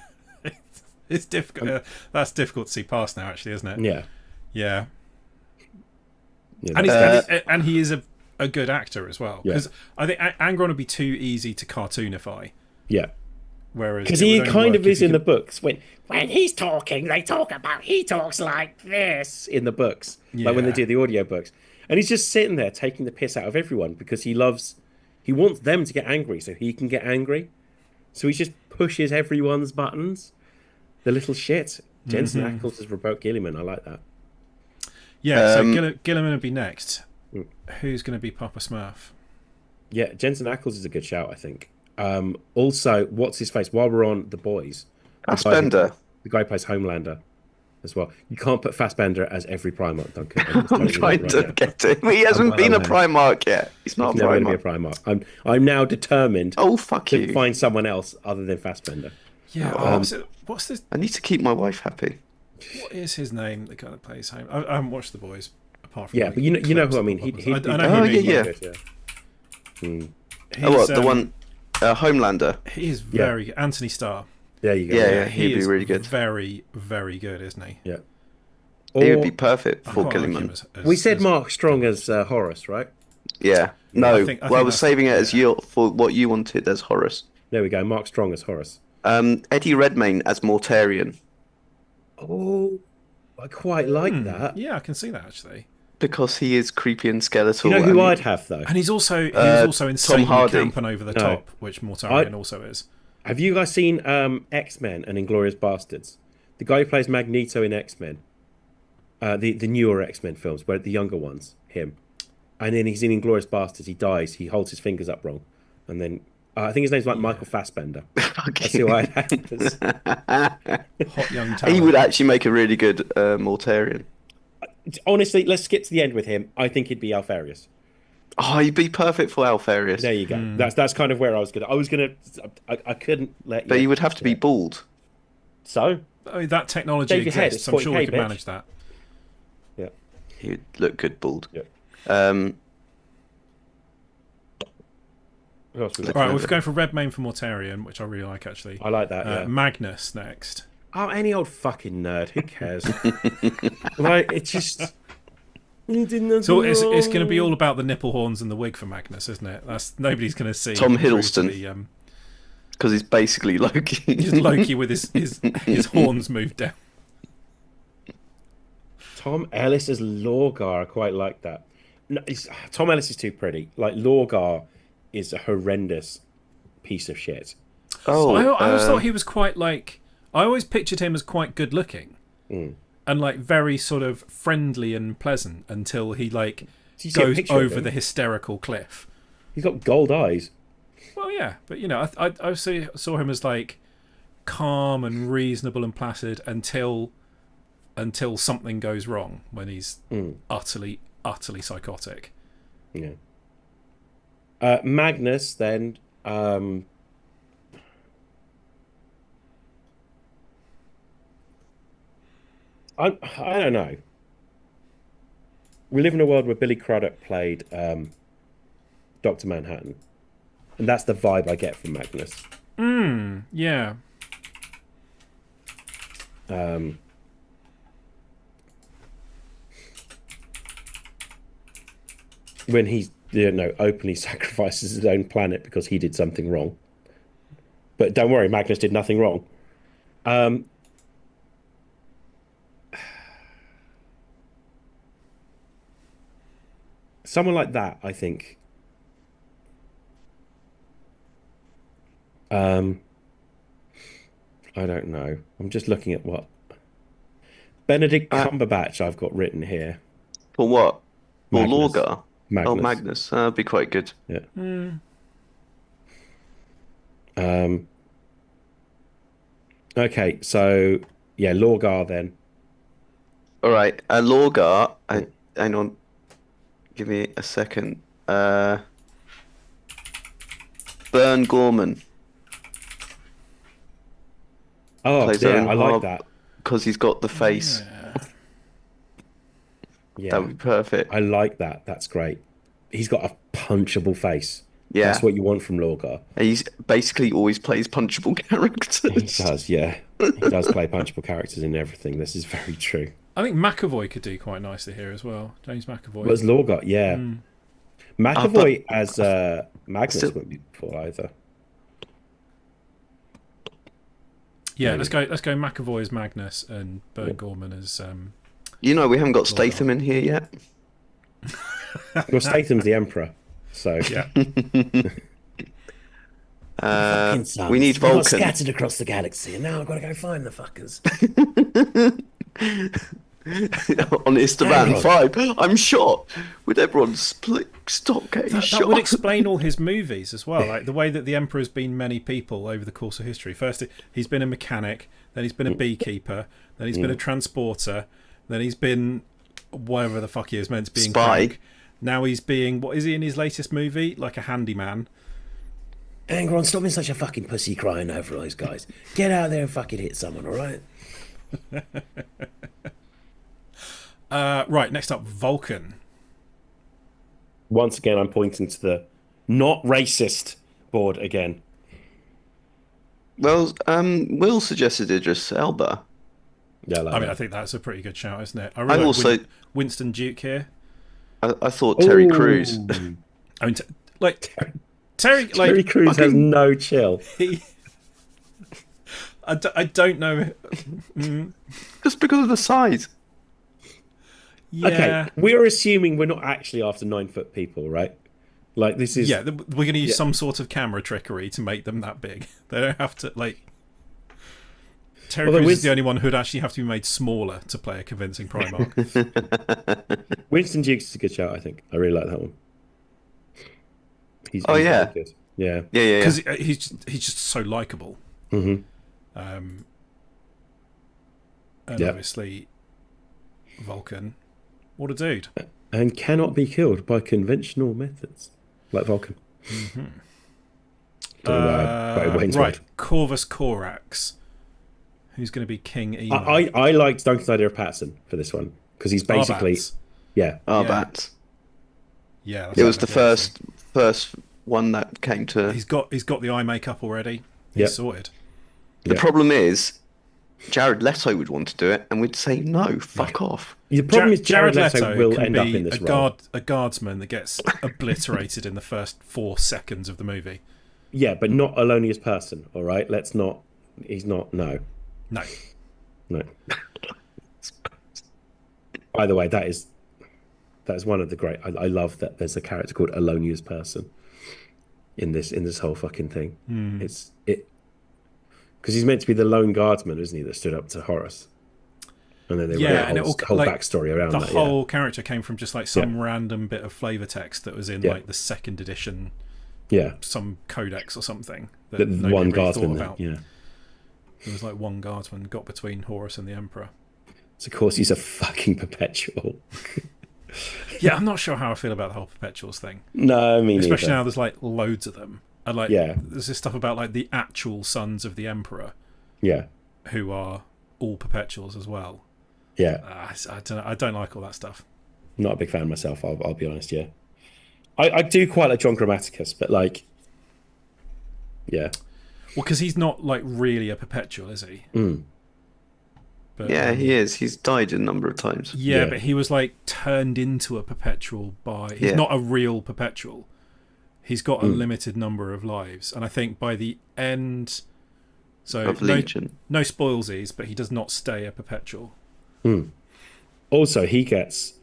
It's difficult. That's difficult to see past now, actually, isn't it? Yeah. Yeah. Yeah, And, that's- and he is a good actor as well. Yeah. Because I think Angron would be too easy to cartoonify. yeah. Whereas Because it he would only kind work of if is you in the could- books. When he's talking, they talk about he talks like this in the books. Like when they Yeah. do the audio books. And he's just sitting there taking the piss out of everyone because he wants them to get angry so he can get angry. So he just pushes everyone's buttons. The little shit. Jensen Ackles as Robert Gilliman. I like that. Yeah, so Gilliman would be next. Who's going to be Papa Smurf? Yeah, Jensen Ackles is a good shout, I think. Also, what's his face? While we're on The Boys. Fassbender. The guy who plays Homelander as well. You can't put Fassbender as every Primarch, Duncan. I'm trying to get him. He hasn't been a Primarch yet. He's not a Never going to be a Primarch. Primarch. I'm now determined Oh, fuck to you. find someone else other than Fassbender. Yeah, what's this? I need to keep my wife happy. What is his name? The guy that plays home. I haven't watched The Boys apart from. Yeah, like, but you know clips who I of mean. what was- He'd I know Oh, who you yeah, mean. yeah. He's, Oh, what? The one, Homelander. He is very good. Anthony Starr. There you go. Yeah, He he'd be is really good. Very, very good, isn't he? Yeah. He Or, would be perfect I for quite like him Gilliman. as- we said as- Mark Strong as Horace, right? Yeah. No, I think well, I was that's- saving it as yeah. you for what you wanted as Horace. There we go. Mark Strong as Horace. Eddie Redmayne as Mortarion Oh, I quite like that. Yeah, I can see that actually. because he is creepy and skeletal. You know who and- I'd have though? And he's also insanely Hardy. camp and over the top, which Mortarion also is. Have you guys seen X-Men and Inglourious Bastards? The guy who plays Magneto in X-Men, the newer X-Men films, where the younger ones, him, and then he's in Inglourious Bastards. He dies. He holds his fingers up wrong, and then I think his name's like Michael Fassbender. That's who I had. Hot young talent. He would actually make a really good Mortarion. Honestly, let's skip to the end with him. I think he'd be Alfarius. Oh, he'd be perfect for Alfarius. There you go. That's kind of where I was gonna. I couldn't let you. But he would have to be bald. So I mean, that technology Shave your head, exists. it's I'm sure we 40K, could bitch. manage that. yeah. He would look good bald. Yeah. What else we got? All right, we're going for Redmayne for Mortarion, which I really like actually. I like that. Yeah. Magnus next. Oh, any old fucking nerd. Who cares? Like, it's just. So it's going to be all about the nipple horns and the wig for Magnus, isn't it? That's nobody's going to see Tom through to Hiddleston. the, Because he's basically Loki. just Loki with his horns moved down. Tom Ellis as Lorgar. I quite like that. No, Tom Ellis is too pretty. Like, Lorgar is a horrendous piece of shit. Oh, I always thought he was quite like. I always pictured him as quite good looking, and like very sort of friendly and pleasant until he like Did you see a goes picture of over him? the hysterical cliff. He's got gold eyes. Well, yeah, but you know, I saw him as like calm and reasonable and placid until something goes wrong, when he's utterly psychotic. Yeah. Magnus then. I don't know. We live in a world where Billy Crudup played Dr. Manhattan, and that's the vibe I get from Magnus. Yeah. When he, openly sacrifices his own planet because he did something wrong. But don't worry, Magnus did nothing wrong. Someone like that, I think. I don't know. I'm just looking at what Benedict Cumberbatch I've got written here. For what? For Magnus. Lorgar? Magnus. Oh, Magnus. That'd be quite good. Yeah. Okay, so yeah, Lorgar then. All right. Lorgar. Hang on. Give me a second. Burn Gorman. Oh, Plays yeah, Owen I like Hart that. because he's got the face. Yeah, That would be perfect. I like that. That's great. He's got a punchable face. Yeah. That's what you want from Lorgar. He's basically always plays punchable He characters. does, yeah. He does play punchable characters in everything. This is very true. I think McAvoy could do quite nicely here as well. James McAvoy. Was Lorgar, yeah. McAvoy as Magnus Still- wouldn't be before either. Yeah, let's go McAvoy as Magnus and Burn Gorman as You know, we haven't got Statham in here yet. Well, Statham's the Emperor, so yeah. We need Vulcan. scattered across the galaxy, and now I've got to go find the fuckers. On Esteban 5, I'm shot. With everyone stop getting That shot. would explain all his movies as well, like the way that the Emperor's been many people over the course of history. First, he's been a mechanic, then he's been a beekeeper, then he's been a transporter, then he's been whatever the fuck he is meant to be in Spy. Crank. Now he's being, what is he in his latest movie? Like a handyman. Angron, stop being such a fucking pussy crying over those guys. Get out there and fucking hit someone, all right? Right, next up, Vulcan. Once again, I'm pointing to the not racist board again. Well, Will suggested Idris Elba. Yeah, I mean, I think that's a pretty good shout, isn't it? I I really like also- Winston Duke here. I thought Terry Crews. I mean, Terry Terry Crews has no chill. I don't know. Just because of the size. Yeah. Okay, we're assuming we're not actually after 9-foot people, right? Like this is Yeah, we're going to use some sort of camera trickery to make them that big. They don't have to, like... Terry Although Crews is the only one who'd actually have to be made smaller to play a convincing Primarch. Winston Dukes is a good shout. I think I really like that one. He's Oh, yeah. very good. Yeah. Yeah. Because he's just so likable. Mm-hmm. And Yeah. obviously, Vulcan. What a dude. And cannot be killed by conventional methods, like Vulcan. Right, Corvus Corax. Who's going to be King Emo? I liked Duncan's idea of Patterson for this one because he's basically Arbats. yeah. Arbats. Yeah, that's It was the right, first one that came to. He's got the eye makeup already. He's Yep. sorted. The Yeah. problem is, Jared Leto would want to do it, and we'd say no, fuck off. The problem is Jared Leto will can end be up in this role. a guardsman that gets obliterated in the first 4 seconds of the movie. Yeah, but not Alonius Person. All right, let's not. He's not. No. No. By the way, that is one of the great. I love that there's a character called Alonius Person in this whole fucking thing. It's because he's meant to be the lone guardsman, isn't he? That stood up to Horus, and then they wrote and a it whole all, backstory around the that. whole character came from just like some random bit of flavor text that was in like the 2nd edition, yeah, some codex or something the nobody one really guardsman. thought about. Yeah, There was like one guardsman got between Horus and the Emperor. So of course he's a fucking perpetual. Yeah, I'm not sure how I feel about the whole Perpetuals thing. No, I mean, Especially now there's like loads of them. And like, Yeah. there's this stuff about like the actual sons of the Emperor Yeah, who are all Perpetuals as well. yeah. I don't know. I don't like all that stuff. Not a big fan myself. I'll be honest. Yeah, I do quite like John Grammaticus, but like, yeah, Well, because he's not like really a Perpetual, is he? But, Yeah, he is. He's died a number of times. Yeah, Yeah. but he was like turned into a Perpetual by. He's Yeah. not a real Perpetual. He's got a limited number of lives, and I think by the end, so Of no, Legion. no spoilsies, but he does not stay a Perpetual. Also, he gets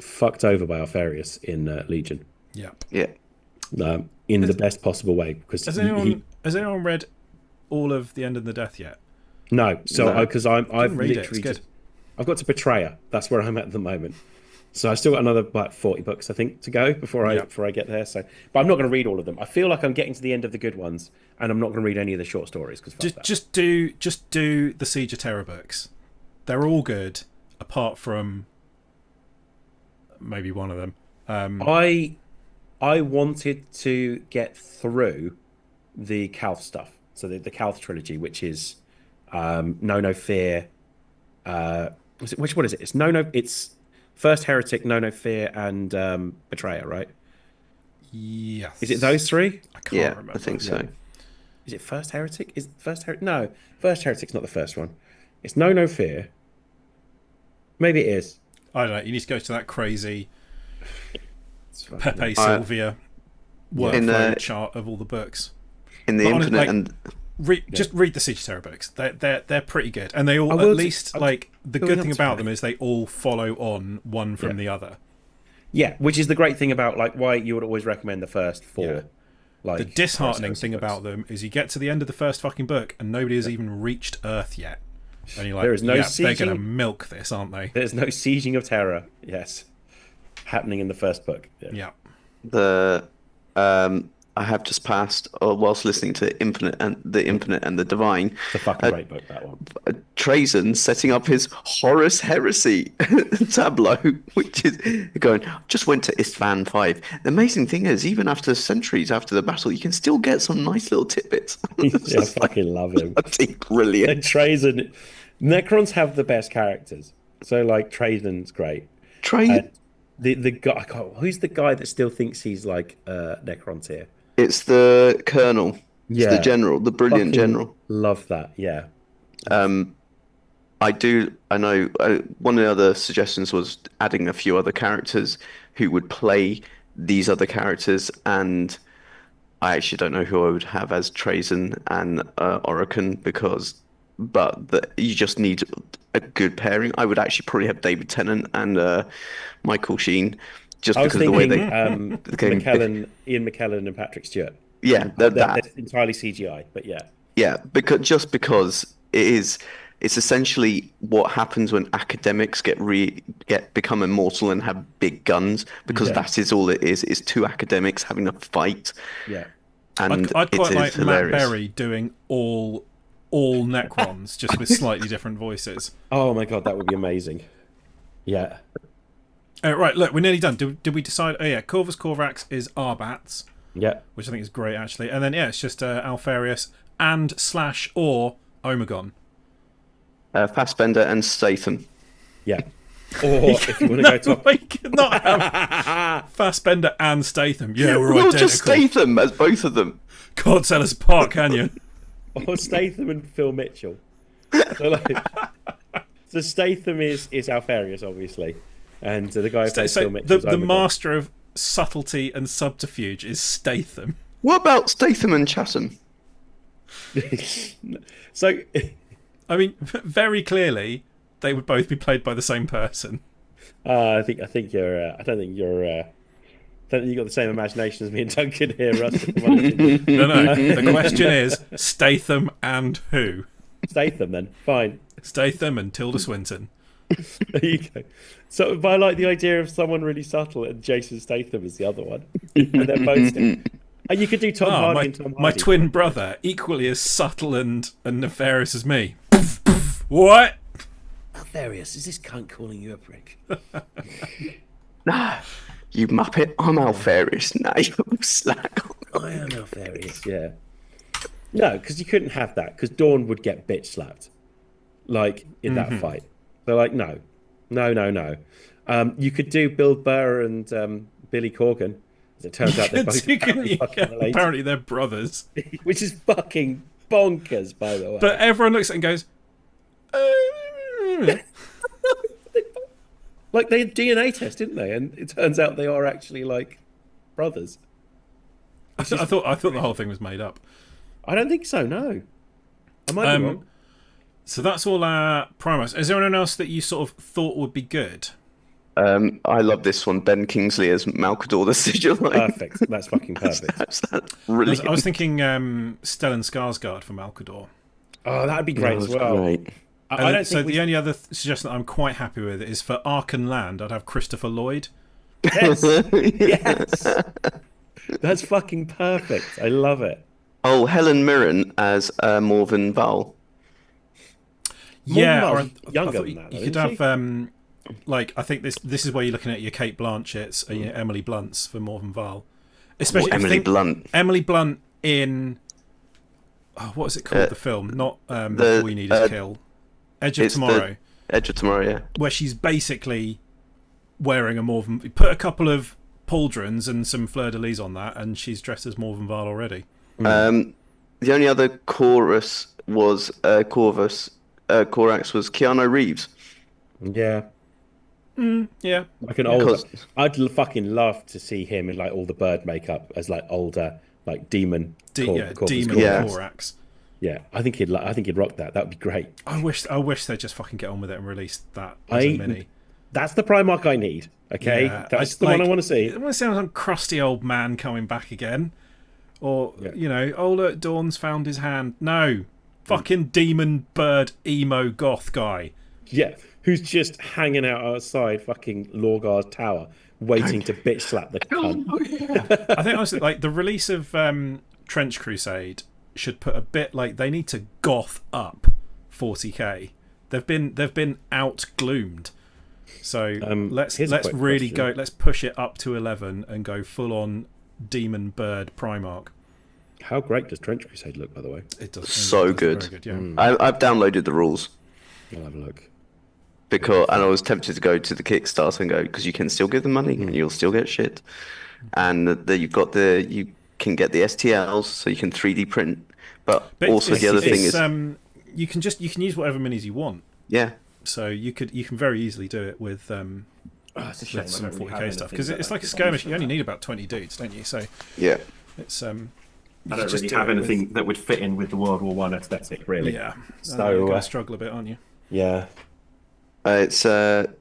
fucked over by Alfarius in Legion, Yeah. Yeah. in the best possible way, because Has anyone read all of The End and the Death yet? no. So No. because I've read it, literally it's good. I've got to Betrayer. That's where I'm at the moment. So I still got another like 40 books I think to go before I get there. So, but I'm not going to read all of them. I feel like I'm getting to the end of the good ones, and I'm not going to read any of the short stories because Just do the Siege of Terror books. They're all good, apart from maybe one of them. I wanted to get through the Calth stuff. So the Calth trilogy, which is No Fear. Which one is it? It's First Heretic, No Fear, and Betrayer, right? Yes. Is it those three? I can't Yeah, remember. I think so. Is it First Heretic? Is First Heretic? No, First Heretic's not the first one. It's No Fear. Maybe it is. I don't know. You need to go to that crazy It's fucking- Pepe Sylvia In workflow the- chart of all the books. In the But honest- Infinite like- and Just read the Siege of Terror books. They're pretty good, and they all I at will least I'm like the going good up thing to about it. them is they all follow on one from the other. Yeah, which is the great thing about like why you would always recommend the first four. Yeah. Like The disheartening First thing Heretic about books. them is you get to the end of the first fucking book and nobody has even reached Earth yet, and you're like, There is no yeah, they're sieging. going to milk this, aren't they? There's no sieging of terror. Yes, happening in the first book. Yeah. Yeah. the I have just passed, or whilst listening to Infinite and the Divine, It's a fucking great book, that one. Trazen setting up his Horus Heresy tableau, which is going, just went to Istvan 5. The amazing thing is, even after centuries after the battle, you can still get some nice little tidbits. It's Yeah, I just like, fucking love him. I think brilliant. And Trazen, Necrons have the best characters. So like Trazen's great. Trazen, The guy, I can't, who's the guy that still thinks he's like Necron's here? it's the Colonel, it's Yeah. the General, the brilliant Fucking General. Love that. Yeah. I know one of the other suggestions was adding a few other characters who would play these other characters, and I actually don't know who I would have as Trazen and Orokin you just need a good pairing. I would actually probably have David Tennant and Michael Sheen, just I was because of the way thinking they game. Ian McKellen and Patrick Stewart. Yeah, That's entirely CGI, but yeah. Yeah, because it's essentially what happens when academics become immortal and have big guns, because Yeah. that is all it is. It's two academics having a fight, Yeah. and I'd quite it like is hilarious. Matt Berry doing all Necrons, just with slightly different voices. Oh my god, that would be amazing. Yeah. Right, look, we're nearly done. Did we decide? Oh yeah, Corvus Corvax is Arbats, Yeah. which I think is great actually, and then yeah, it's just Alfarius and / or Omegon. Fassbender and Statham. Yeah. Or if you want to go top. We could not have Fassbender and Statham. Yeah, we're Well, identical. just Statham as both of them. God, tell us apart, can you? Or Statham and Phil Mitchell. So Statham is Alfarius, obviously. And the guy who plays So Phil Mitchell is the Omegon. master of subtlety and subterfuge is Statham. What about Statham and Chatham? So, I mean, very clearly, they would both be played by the same person. I think you're. I don't think you're. I don't think you've got the same imagination as me and Duncan here, Russ. if I'm honest with you. No. The question is Statham and who? Statham, then. Fine. Statham and Tilda Swinton. There you go. So, but I like the idea of someone really subtle and Jason Statham is the other one. And they're both. And you could do Tom Hardy and Tom Hardy. My twin brother, equally as subtle and nefarious as me. What? Alfarius, is this cunt calling you a prick? Nah, you muppet. I'm Alfarius. Nah, you slack. I am Alfarius, yeah. No, because you couldn't have that, because Dawn would get bitch slapped, like, in that fight. So, like, no. You could do Bill Burr and Billy Corgan. As it turns out, they're both fucking related. Apparently they're brothers. Which is fucking bonkers, by the way. But everyone looks at it and goes, like, they had DNA test, didn't they? And it turns out they are actually, like, brothers. I thought the whole thing was made up. I don't think so, no. I might be wrong. So that's all our Primus. Is there anyone else that you sort of thought would be good? I love this one. Ben Kingsley as Malcador the Sigil-Line. Perfect. That's fucking perfect. That's brilliant. I was thinking Stellan Skarsgård for Malcador. Oh, that'd be great as well. Great. I don't so think the only other suggestion that I'm quite happy with is for Arkan Land, I'd have Christopher Lloyd. Yes. Yes. That's fucking perfect. I love it. Oh, Helen Mirren as Morven Val. Yeah, Morgan or Val's younger than that, you though, could isn't have like, I think this is where you're looking at your Kate Blanchetts and your Emily Blunts for Morven Val. Especially Emily Blunt. Emily Blunt in what is it called? The film, not All You Need Is Kill. Edge of Tomorrow. Edge of Tomorrow, yeah. Where she's basically wearing a Morven. Put a couple of pauldrons and some fleur-de-lis on that, and she's dressed as Morven Val already. The only other Corax was Keanu Reeves. Yeah. Yeah. Like an older. I'd fucking love to see him in like all the bird makeup as like older, like demon. Demon Corax. Yeah, I think he'd rock that. That would be great. I wish they'd just fucking get on with it and release that as a mini. That's the Primark I need. Okay, Yeah, that's the one I want to see. I want to see some crusty old man coming back again, or oh look, Dawn's found his hand. No, fucking demon bird emo goth guy. Yeah, who's just hanging out outside fucking Lorgar's tower, waiting to bitch slap the cunt. I think honestly, like the release of Trench Crusade should put a bit like they need to goth up 40k. They've been out gloomed. So let's really go. Let's push it up to 11 and go full on demon bird Primark. How great does Trench Crusade look, by the way? It does. So good. Very good, yeah. I've downloaded the rules. I'll have a look. And I was tempted to go to the Kickstarter and go because you can still give them money and you'll still get shit. And you can get the STLs so you can 3D print. But also the other thing is you can use whatever minis you want. Yeah. So you can very easily do it with some 40k stuff because it's like a skirmish. You only need about 20 dudes, don't you? So yeah, it's I don't really have anything that would fit in with the World War One aesthetic, really. Yeah, so you're gonna struggle a bit, aren't you? Yeah, it's the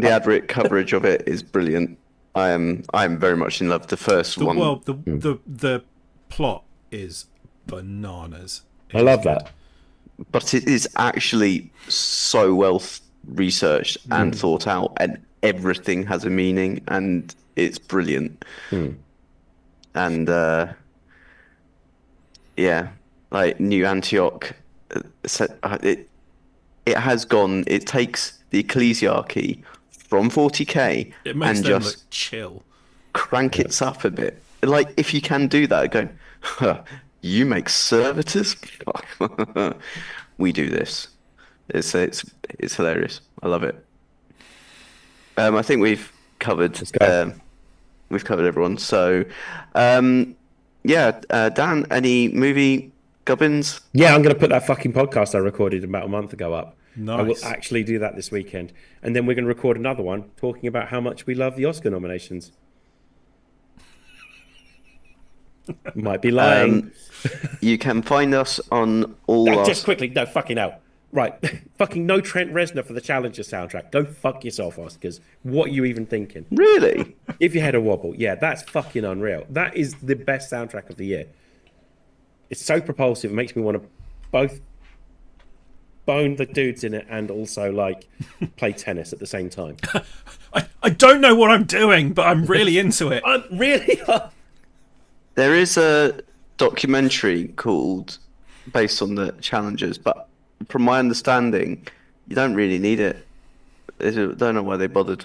Adric coverage of it is brilliant. I am very much in love with the first one. Well, the plot is bananas. I love that. But it is actually so well researched and thought out, and everything has a meaning, and it's brilliant. And like New Antioch, it has gone. It takes the ecclesiarchy from 40k it makes and them just look chill. Crank it up a bit. Like if you can do that, going, you make servitors. We do this. It's hilarious. I love it. I think we've covered everyone. So, Dan, any movie gubbins? Yeah, I'm going to put that fucking podcast I recorded about a month ago up. Nice. I will actually do that this weekend, and then we're going to record another one talking about how much we love the Oscar nominations. Might be lying. You can find us on all. Just quickly, no fucking hell. Right, fucking no Trent Reznor for the Challenger soundtrack. Go fuck yourself, Oscars. What are you even thinking? Really? If you had a wobble, yeah, that's fucking unreal. That is the best soundtrack of the year. It's so propulsive. It makes me want to both bone the dudes in it and also like play tennis at the same time. I don't know what I'm doing, but I'm really into it. I'm really. There is a documentary called based on the challenges, but from my understanding, you don't really need it. I don't know why they bothered.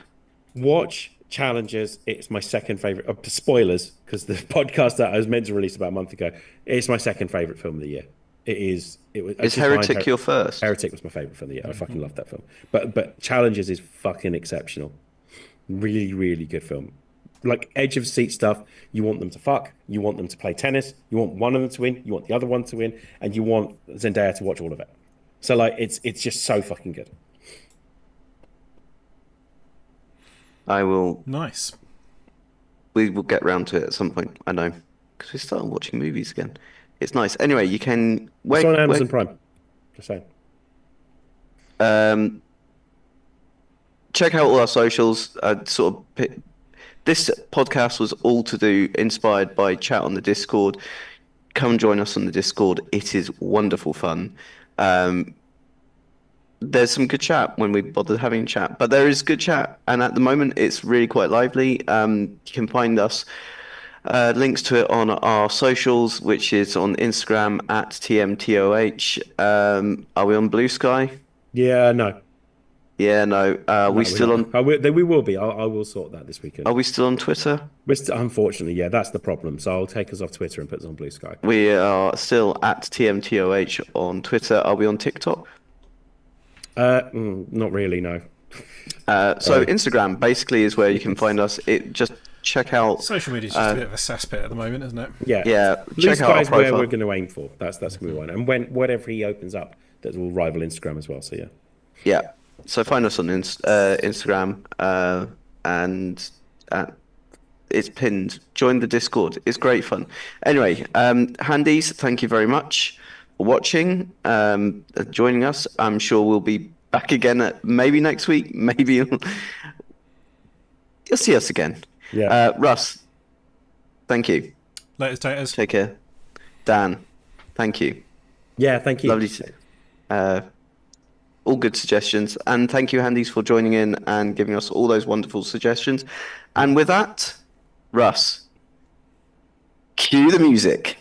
Watch Challenges. It's my second favorite. Spoilers, because the podcast that I was meant to release about a month ago. It's my second favorite film of the year. It is. It was. Is Heretic your first? Heretic was my favorite film of the year. I fucking love that film. But Challenges is fucking exceptional. Really, really good film. Like edge of seat stuff. You want them to fuck. You want them to play tennis. You want one of them to win. You want the other one to win, and you want Zendaya to watch all of it. So like, it's just so fucking good. I will. Nice. We will get round to it at some point. I know, because we started watching movies again. It's nice. Anyway, you can. It's on Amazon Prime. Just saying. Check out all our socials. This podcast was all inspired by chat on the Discord. Come join us on the Discord. It is wonderful fun. There's some good chat when we bother having chat, but there is good chat, and at the moment it's really quite lively. You can find us links to it on our socials, which is on Instagram at TMTOH. Are we on Blue Sky? Yeah, no. Yeah, no. We still on? We will be. I will sort that this weekend. Are we still on Twitter? Unfortunately, yeah, that's the problem. So I'll take us off Twitter and put us on Blue Sky. We are still at TMTOH on Twitter. Are we on TikTok? Not really, no. So Instagram basically is where you can find us. Just check out. Social media is just a bit of a cesspit at the moment, isn't it? Yeah. Blue Check out our Sky is where profile. we're going to aim for. That's going to be one. And whatever he opens up, that will rival Instagram as well. So yeah. Yeah. So find us on Instagram, and it's pinned. Join the Discord. It's great fun. Anyway, Handies, thank you very much for watching, joining us. I'm sure we'll be back again maybe next week. Maybe you'll see us again. Yeah. Russ, thank you. Laters, taters. Take care. Dan, thank you. Yeah, thank you. Lovely. All good suggestions. And thank you, Handies, for joining in and giving us all those wonderful suggestions. And with that, Russ, cue the music.